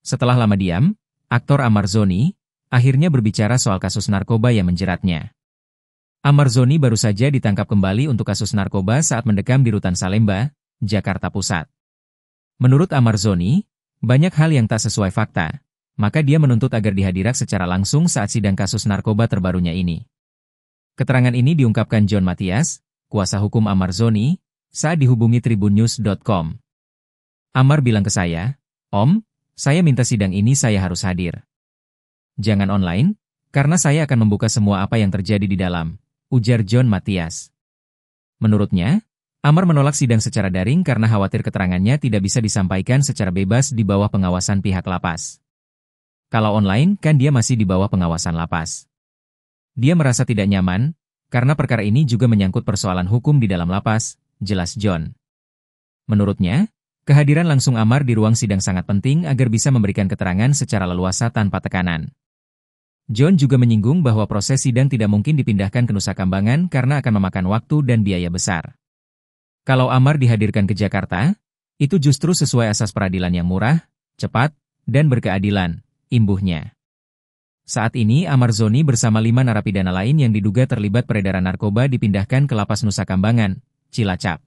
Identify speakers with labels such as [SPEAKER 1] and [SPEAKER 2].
[SPEAKER 1] Setelah lama diam, aktor Amar Zoni akhirnya berbicara soal kasus narkoba yang menjeratnya. Amar Zoni baru saja ditangkap kembali untuk kasus narkoba saat mendekam di Rutan Salemba, Jakarta Pusat. Menurut Amar Zoni, banyak hal yang tak sesuai fakta, maka dia menuntut agar dihadirak secara langsung saat sidang kasus narkoba terbarunya ini. Keterangan ini diungkapkan John Matias, kuasa hukum Amar Zoni, saat dihubungi tribunnews.com. Amar bilang ke saya, "Om, saya minta sidang ini saya harus hadir. Jangan online, karena saya akan membuka semua apa yang terjadi di dalam," ujar John Matias. Menurutnya, Amar menolak sidang secara daring karena khawatir keterangannya tidak bisa disampaikan secara bebas di bawah pengawasan pihak lapas. Kalau online, kan dia masih di bawah pengawasan lapas. Dia merasa tidak nyaman, karena perkara ini juga menyangkut persoalan hukum di dalam lapas, jelas John. Menurutnya, kehadiran langsung Amar di ruang sidang sangat penting agar bisa memberikan keterangan secara leluasa tanpa tekanan. John juga menyinggung bahwa proses sidang tidak mungkin dipindahkan ke Nusa Kambangan karena akan memakan waktu dan biaya besar. Kalau Amar dihadirkan ke Jakarta, itu justru sesuai asas peradilan yang murah, cepat, dan berkeadilan, imbuhnya. Saat ini Amar Zoni bersama 5 narapidana lain yang diduga terlibat peredaran narkoba dipindahkan ke Lapas Nusa Kambangan, Cilacap.